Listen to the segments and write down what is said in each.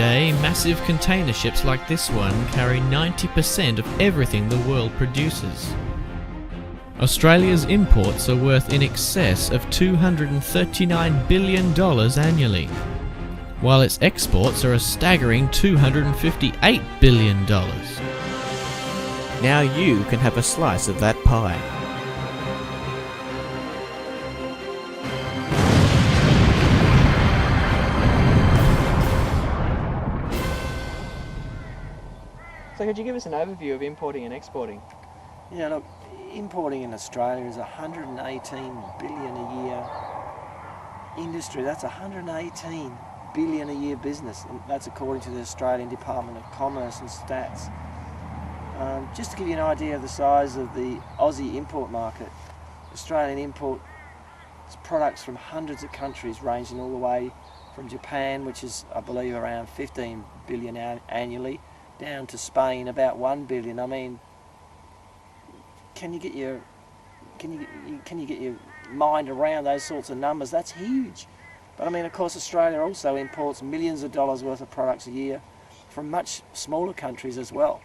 Today, massive container ships like this one carry 90% of everything the world produces. Australia's imports are worth in excess of $239 billion annually, while its exports are a staggering $258 billion. Now you can have a slice of that pie. So could you give us an overview of importing and exporting? Yeah, look, importing in Australia is 118 billion a year industry. That's 118 billion a year business, and that's according to the Australian Department of Commerce and Stats. Just to give you an idea of the size of the Aussie import market, Australian imports products from hundreds of countries, ranging all the way from Japan, which is I believe around 15 billion annually, down to Spain, about 1 billion. I mean, can you get your mind around those sorts of numbers? That's huge. But I mean, of course, Australia also imports millions of dollars worth of products a year from much smaller countries as well.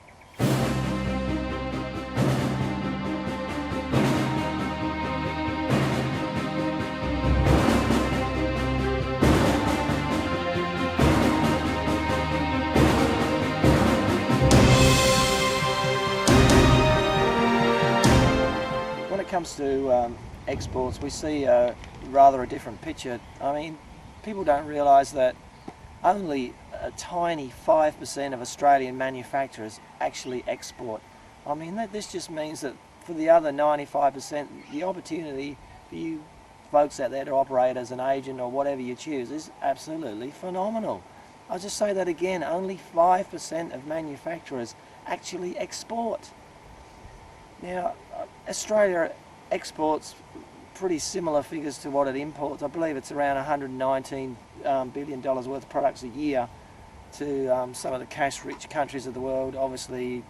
When it comes to exports, we see rather a different picture. I mean, people don't realise that only a tiny 5% of Australian manufacturers actually export. I mean, this just means that for the other 95%, the opportunity for you folks out there to operate as an agent or whatever you choose is absolutely phenomenal. I'll just say that again, only 5% of manufacturers actually export. Now, Australia exports pretty similar figures to what it imports. I believe it's around $119 billion worth of products a year to some of the cash-rich countries of the world, obviously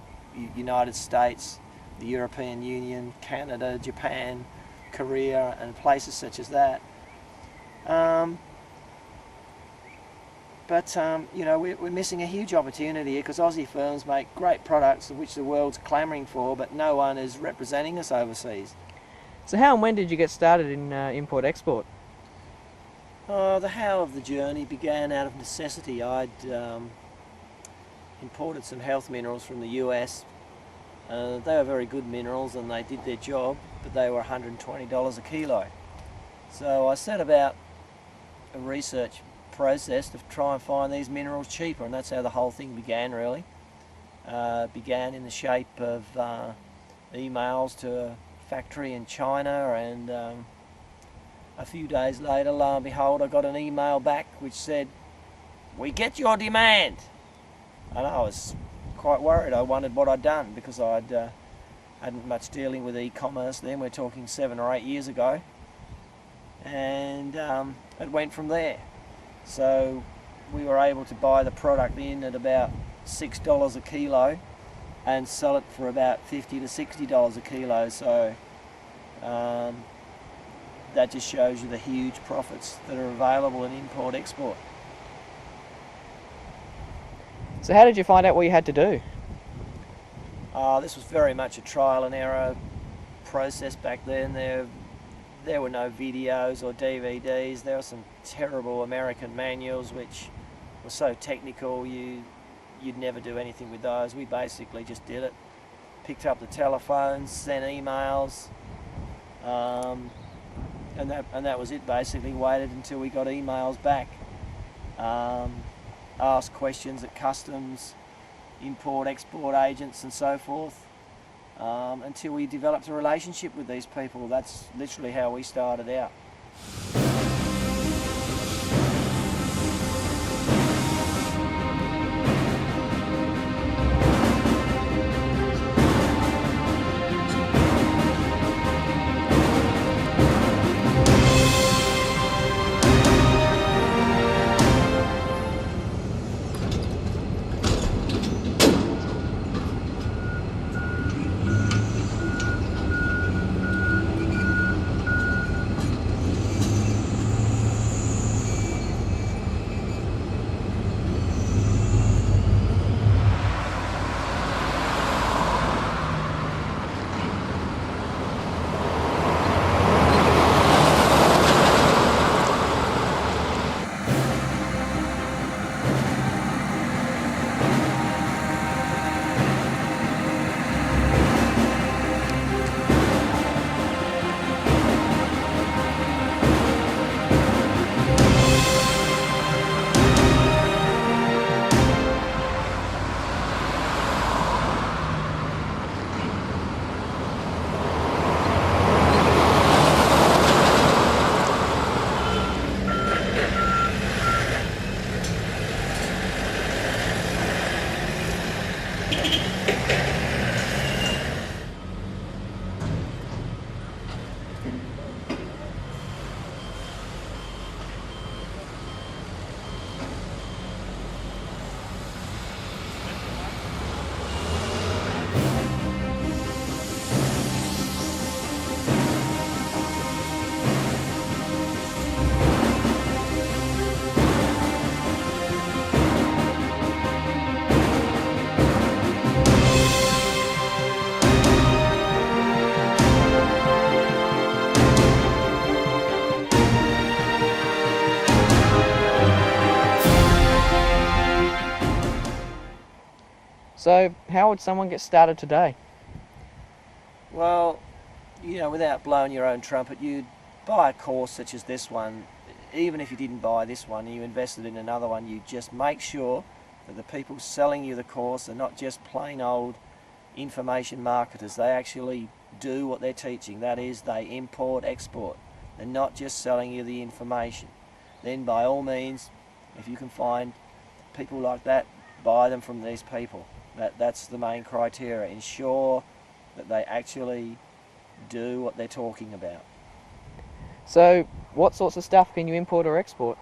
United States, the European Union, Canada, Japan, Korea, and places such as that. But you know, we're missing a huge opportunity here because Aussie firms make great products which the world's clamouring for, but no one is representing us overseas. So how and when did you get started in import-export? The how of the journey began out of necessity. I'd imported some health minerals from the US. They were very good minerals and they did their job, but they were $120 a kilo. So I set about a research process to try and find these minerals cheaper, and that's how the whole thing began, really. Began in the shape of emails to a factory in China, and a few days later, lo and behold, I got an email back which said, "We get your demand." And I was quite worried. I wondered what I'd done, because I'd hadn't much dealing with e-commerce then. We're talking 7 or 8 years ago, and it went from there. So we were able to buy the product in at about $6 a kilo and sell it for about $50 to $60 a kilo. So that just shows you the huge profits that are available in import-export. So how did you find out what you had to do? This was very much a trial and error process back then. There were no videos or DVDs. There were some terrible American manuals which were so technical you'd never do anything with those. We basically just did it. Picked up the telephone, sent emails, and that was it basically. Waited until we got emails back. Asked questions at customs, import-export agents and so forth, until we developed a relationship with these people. That's literally how we started out. So how would someone get started today? Well, you know, without blowing your own trumpet, you'd buy a course such as this one. Even if you didn't buy this one and you invested in another one, you just make sure that the people selling you the course are not just plain old information marketers. They actually do what they're teaching. That is, they import, export. They're not just selling you the information. Then by all means, if you can find people like that, buy them from these people. That's the main criteria. Ensure that they actually do what they're talking about. So what sorts of stuff can you import or export?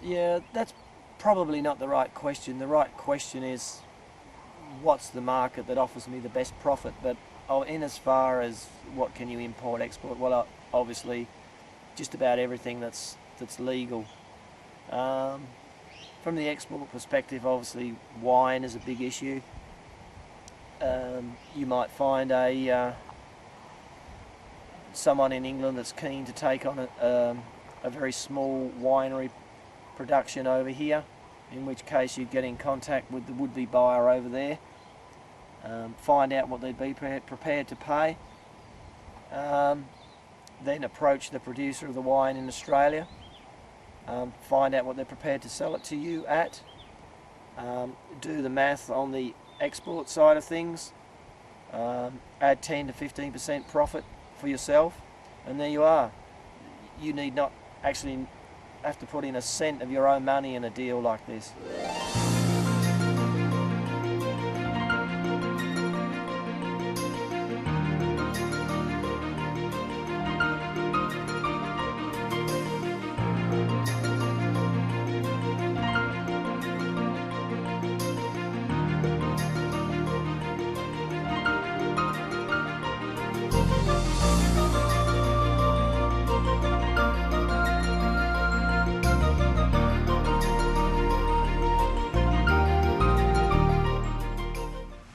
Yeah, that's probably not the right question. The right question is, what's the market that offers me the best profit? But in as far as what can you import, export, well, obviously just about everything that's legal. From the export perspective, obviously wine is a big issue. You might find someone in England that's keen to take on a very small winery production over here, in which case you get in contact with the would-be buyer over there, find out what they'd be prepared to pay, then approach the producer of the wine in Australia, find out what they're prepared to sell it to you at, do the math on the export side of things, add 10 to 15% profit for yourself, and there you are. You need not actually have to put in a cent of your own money in a deal like this.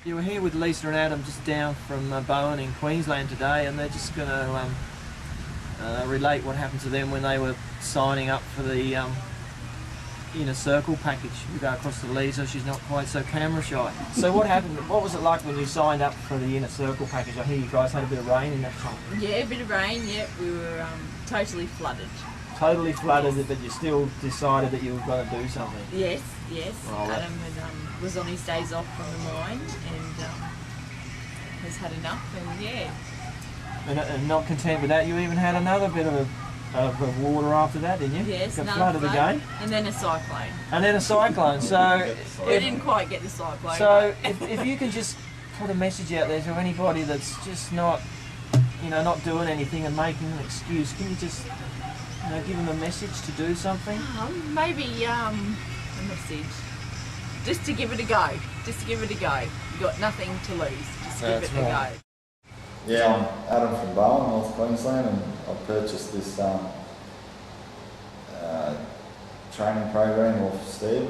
You were here with Lisa and Adam just down from Bowen in Queensland today, and they're just going to relate what happened to them when they were signing up for the inner circle package. We go across to Lisa, she's not quite so camera shy. So what happened, what was it like when you signed up for the inner circle package? I hear you guys had a bit of rain in that time. Yeah, a bit of rain, yeah. We were totally flooded. Totally flooded, yes. But you still decided that you were going to do something. Yes, yes. Well, Adam was on his days off from the mine and has had enough, and yeah. And not content with that, you even had another bit of water after that, didn't you? Yes, got another flooded flood, again. and then a cyclone. And then a cyclone. So We didn't quite get the cyclone. So if you can just put a message out there to anybody that's just not, not doing anything and making an excuse, can you just, give them a message to do something? Maybe a message. Just to give it a go. Just to give it a go. You've got nothing to lose. Just give it a go. Yeah, I'm Adam from Bowen, North Queensland, and I purchased this training program off Steve.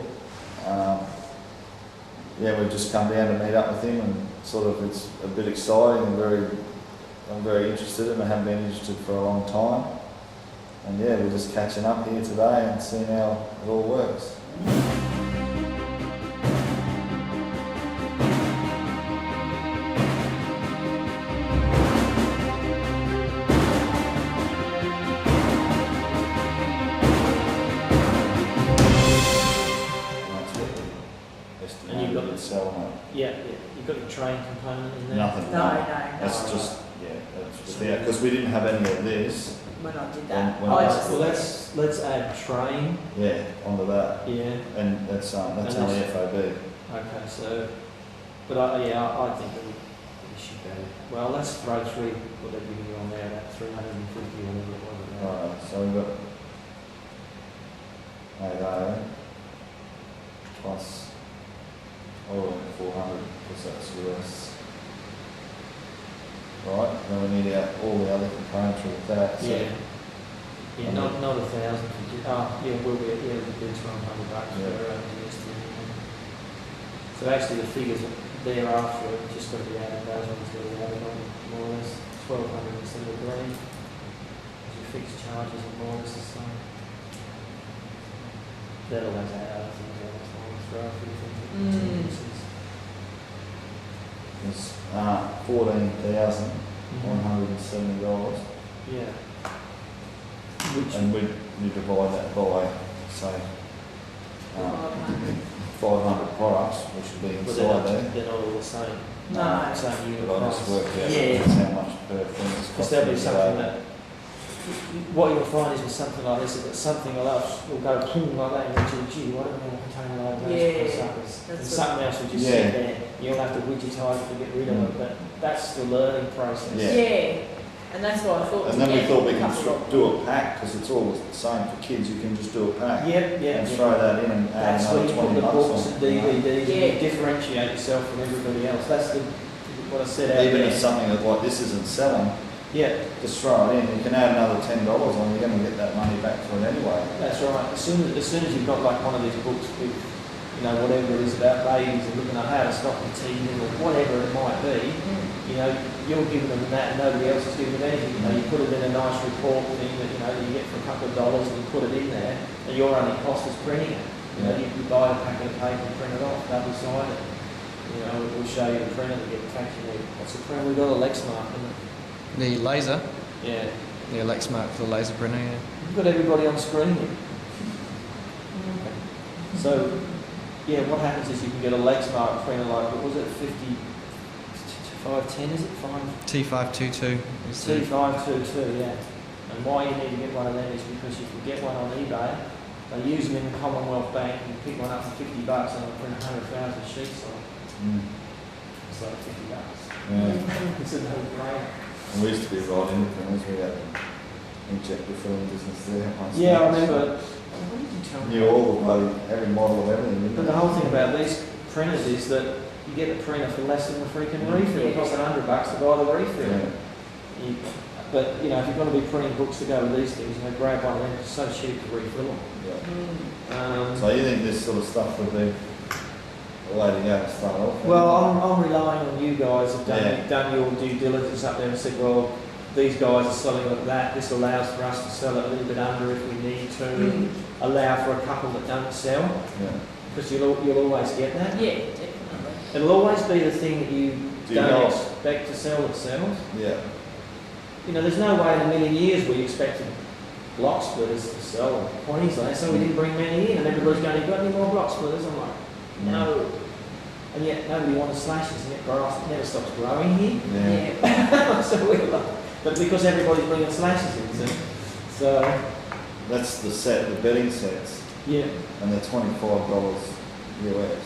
We've just come down to meet up with him, and sort of it's a bit exciting and I'm very interested in it. I haven't been interested for a long time. And yeah, we're just catching up here today and seeing how it all works. And you've got the settlement. Yeah, you've got your train component in there. Nothing. No. That's just because we didn't have any of this. When I did that. Let's add train. Yeah, onto that. Yeah. And that's only FOB. Okay, so, but I think that we should go. Well, let's throw through what they're giving you on there, that 350 or whatever it was. Alright, so we've got 8 plus 400 because that's US. Right, then we need all the other components with that. So Yeah, not 1,000. We'll be the bids for $100 for USD. So actually the figures thereafter have just got to be added, those ones got to be added on more or less 1,200 instead of $1,000. Your fixed charges are more or less the same. That'll have to add other things on as well for a few things. is $14,170. Yeah. And we divide that by, say, 500 products, which would be But inside there. they're not all the same. No. Same unit But I just price. worked out Yeah. that's how much per thing it's Because there'll be costing something today. that, what you'll find is with something like this, that something else will go boom like that and you go, gee, what do we have a container like those Yeah, suckers? And that's something else will just Yeah. sit there, you'll have to widgetize it to get rid of it, but that's the learning process. Yeah. Yeah. And that's what I thought. And then we thought we can do a pack, because it's all the same for kids, you can just do a pack. Yep, yeah. And throw that in and add That's where another you put 20 the bucks books on. and DVDs Yeah. and you differentiate yourself from everybody else. That's what I said out Even there. if something that like this isn't selling, Yeah, just throw it in. You can add another $10 on. You're going to get that money back for it anyway. that's right. As soon as you've got like one of these books with, you know, whatever it is about babies and looking at how to stop them teething or whatever it might be, you know, you're giving them that and nobody else is giving them anything. You know, you put it in a nice report thing that, you know, that you get for a couple of dollars and you put it in there and your only cost is printing it. You know, you buy a packet of paper and print it off, double-sided. You know, we'll show you the printer to get factory. What's the printer? We've got a Lexmark, isn't it? The laser, Yeah. the Lexmark for the laser printer, yeah. We've got everybody on screen here. So, yeah, what happens is you can get a Lexmark printer like, what was it, 510, is it? T522 is the... T522, yeah. And why you need to get one of them is because you can get one on eBay, they use them in the Commonwealth Bank, you can pick one up for $50 and they'll print 100,000 sheets on it. It's like $50. Yeah. It's a no-brainer. And we used to be right in the printers. We had inject the film business there. Yeah, I remember. What did you tell me? Knew all the bloody, every model of everything, didn't But the whole thing about these printers is that you get the printer for less than the freaking refill. It costs $100 to buy the refill. Yeah. But you know, if you're going to be printing books to go with these things, you know, grab one of them. It's so cheap to refill them. Yeah. So you think this sort of stuff would be the way to go to start off? Well, I'm relying on you guys have Yeah. done your due diligence up there and said, well, these guys are selling at that. This allows for us to sell it a little bit under if we need to. Allow for a couple that don't sell, Yeah. because you'll always get that. Yeah, definitely. It'll always be the thing that you Do you don't know? expect to sell that sells. Yeah. You know, there's no way in a million years we expected block splitters to sell in Queensland, so we didn't bring many in, and everybody's going, "You got any more block splitters?" I'm like, no. And yet nobody wanted slashes, and yet grass never stops growing here. Yeah. So we're like, but because everybody's bringing slashes in, so That's the set, the bedding sets, yeah. and they're $25 US.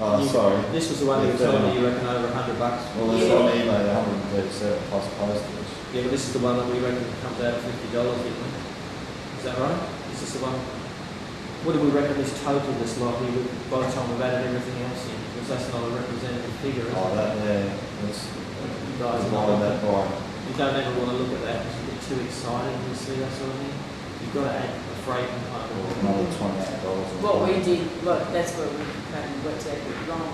Oh, You- sorry. This was the one you Yeah, were telling me fair you reckon over $100. Well, there's Yeah. on eBay 137 plus postage. Yeah, but this is the one that we reckon comes out at $50, didn't we? Is that right? Is this the one? What do we reckon this total this likely by the time we've added everything else in? Because that's not a representative figure, is Oh, it? that there. That's You guys are divide not, that by. you don't ever want to look at that because you get too excited when you see that sort of thing. You've got to add a freight component. Another $28. What we did, look, that's where we maybe worked out a bit wrong.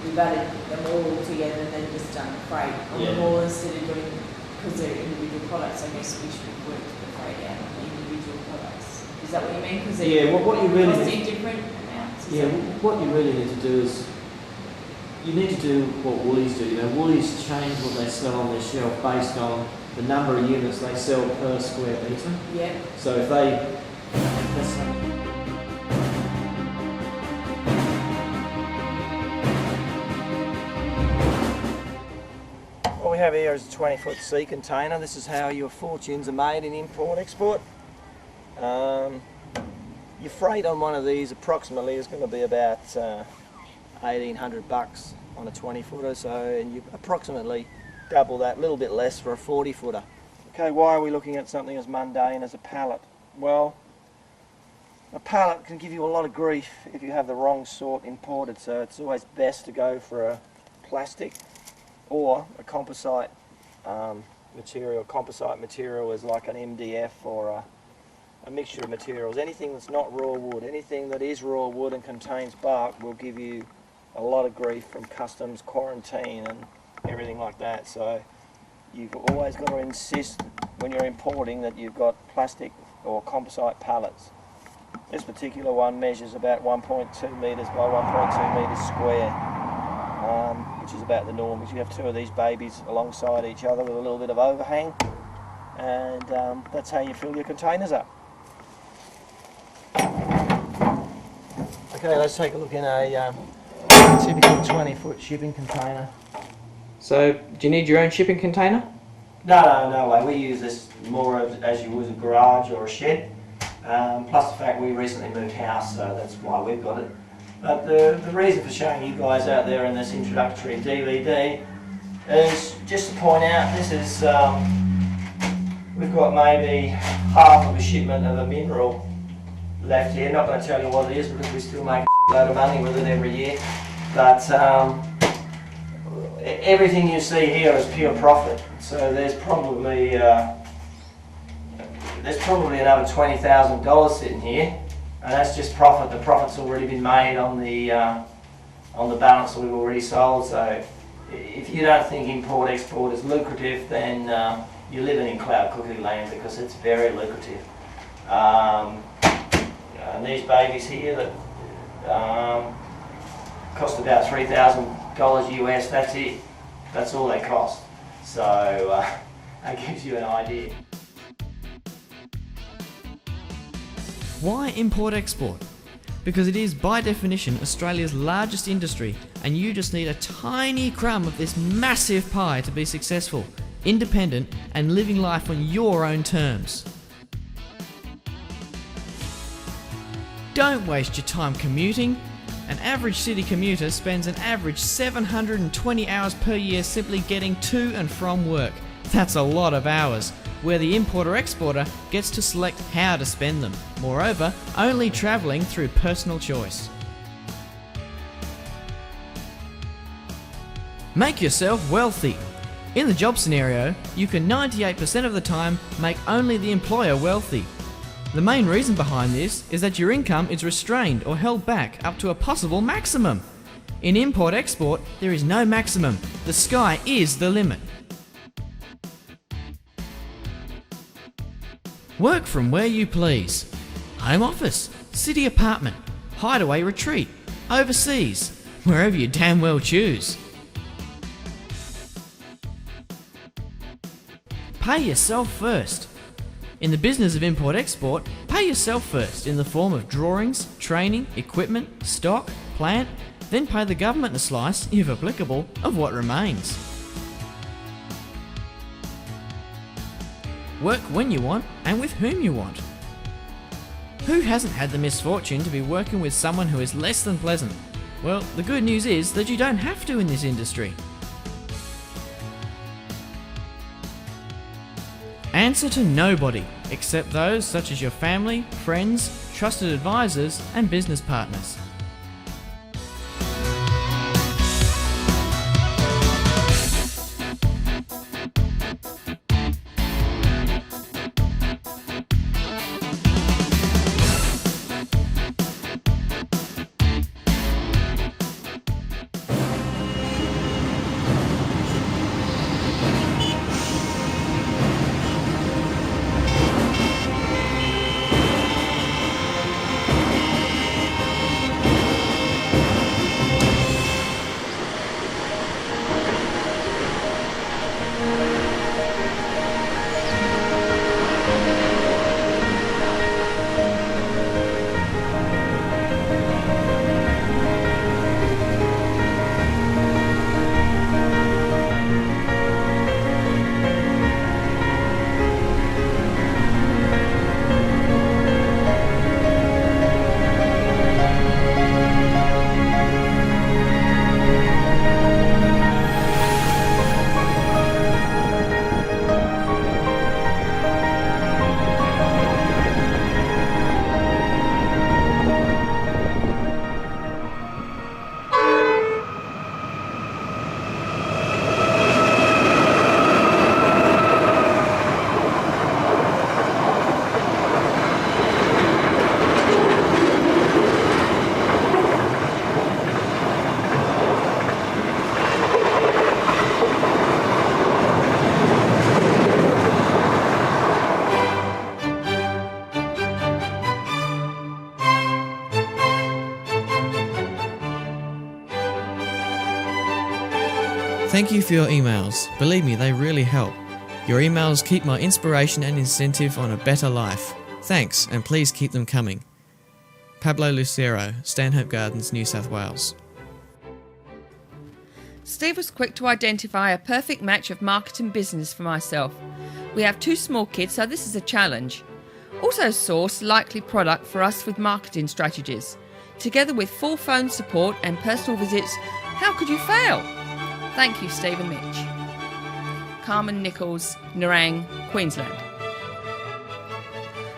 We've added them all together and then just done freight on them Yeah. all instead of doing, because they're individual products, I guess we should have worked the freight out on the individual products. Is that what you mean? Because they're Yeah, what you really costing different amounts? Is Yeah, that- what you really need to do is you need to do what Woolies do. You know, Woolies change what they sell on their shelf based on the number of units they sell per square metre. Yeah. So if they, let's say, what we have here is a 20-foot sea container. This is how your fortunes are made in import-export. Your freight on one of these approximately is going to be about $1,800 on a 20-footer, so and you approximately double that, a little bit less for a 40-footer. Okay, why are we looking at something as mundane as a pallet? Well, a pallet can give you a lot of grief if you have the wrong sort imported, so it's always best to go for a plastic or a composite material. Composite material is like an MDF or a mixture of materials. Anything that's not raw wood, anything that is raw wood and contains bark will give you a lot of grief from customs, quarantine and everything like that. So you've always got to insist when you're importing that you've got plastic or composite pallets. This particular one measures about 1.2 metres by 1.2 metres square. which is about the norm, because you have two of these babies alongside each other with a little bit of overhang, and that's how you fill your containers up. Okay, let's take a look in a typical 20-foot shipping container. So, do you need your own shipping container? No way. We use this more as you would a garage or a shed. Plus the fact we recently moved house, so that's why we've got it. But the reason for showing you guys out there in this introductory DVD is just to point out this is, we've got maybe half of a shipment of a mineral left here. Not going to tell you what it is because we still make a load of money with it every year. But everything you see here is pure profit. So there's probably another $20,000 sitting here, and that's just profit. The profit's already been made on the balance that we've already sold. So if you don't think import-export is lucrative, then you're living in cloud cookie land, because it's very lucrative. And these babies here that cost about $3,000 US, that's it. That's all they cost. So that gives you an idea. Why import-export? Because it is by definition Australia's largest industry, and you just need a tiny crumb of this massive pie to be successful, independent, and living life on your own terms. Don't waste your time commuting. An average city commuter spends an average 720 hours per year simply getting to and from work. That's a lot of hours, where the importer-exporter gets to select how to spend them. Moreover, only travelling through personal choice. Make yourself wealthy. In the job scenario, you can 98% of the time make only the employer wealthy. The main reason behind this is that your income is restrained or held back up to a possible maximum. In import-export, there is no maximum. The sky is the limit. Work from where you please. Home office, city apartment, hideaway retreat, overseas, wherever you damn well choose. Pay yourself first. In the business of import-export, pay yourself first in the form of drawings, training, equipment, stock, plant, then pay the government a slice, if applicable, of what remains. Work when you want and with whom you want. Who hasn't had the misfortune to be working with someone who is less than pleasant? Well, the good news is that you don't have to in this industry. Answer to nobody, except those such as your family, friends, trusted advisors, and business partners. Thank you for your emails. Believe me, they really help. Your emails keep my inspiration and incentive on a better life. Thanks, and please keep them coming. Pablo Lucero, Stanhope Gardens, New South Wales. Steve was quick to identify a perfect match of market and business for myself. We have 2 small kids, so this is a challenge. Also source likely product for us with marketing strategies. Together with full phone support and personal visits, how could you fail? Thank you, Steve and Mitch. Carmen Nichols, Nerang, Queensland.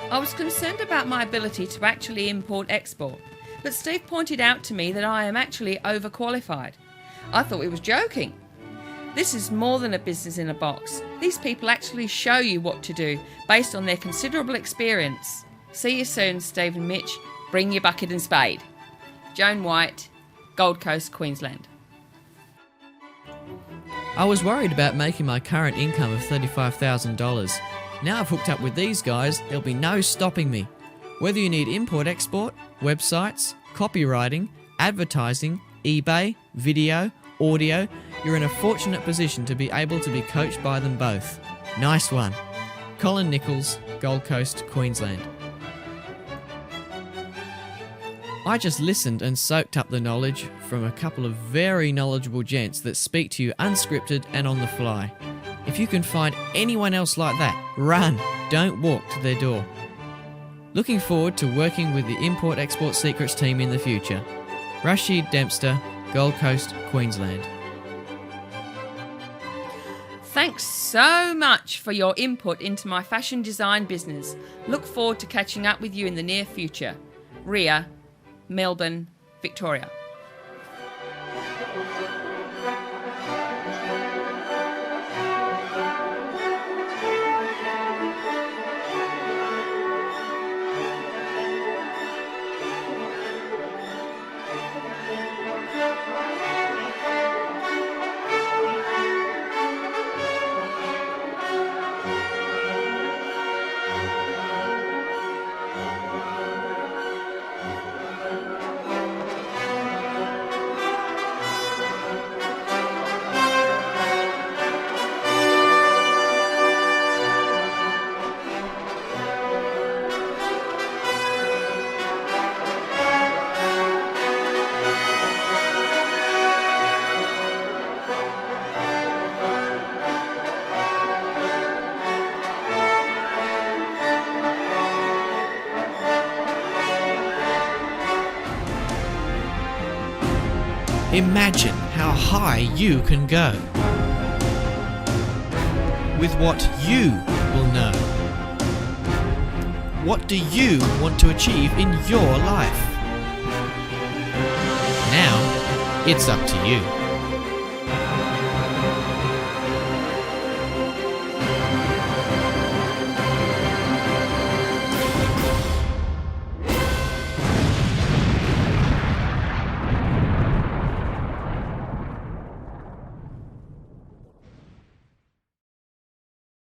I was concerned about my ability to actually import-export, but Steve pointed out to me that I am actually overqualified. I thought he was joking. This is more than a business in a box. These people actually show you what to do based on their considerable experience. See you soon, Steve and Mitch. Bring your bucket and spade. Joan White, Gold Coast, Queensland. I was worried about making my current income of $35,000. Now I've hooked up with these guys, there'll be no stopping me. Whether you need import-export, websites, copywriting, advertising, eBay, video, audio, you're in a fortunate position to be able to be coached by them both. Nice one. Colin Nichols, Gold Coast, Queensland. I just listened and soaked up the knowledge from a couple of very knowledgeable gents that speak to you unscripted and on the fly. If you can find anyone else like that, run, don't walk to their door. Looking forward to working with the Import-Export Secrets team in the future. Rashid Dempster, Gold Coast, Queensland. Thanks so much for your input into my fashion design business. Look forward to catching up with you in the near future. Ria, Melbourne, Victoria. Imagine how high you can go with what you will know. What do you want to achieve in your life? Now, it's up to you.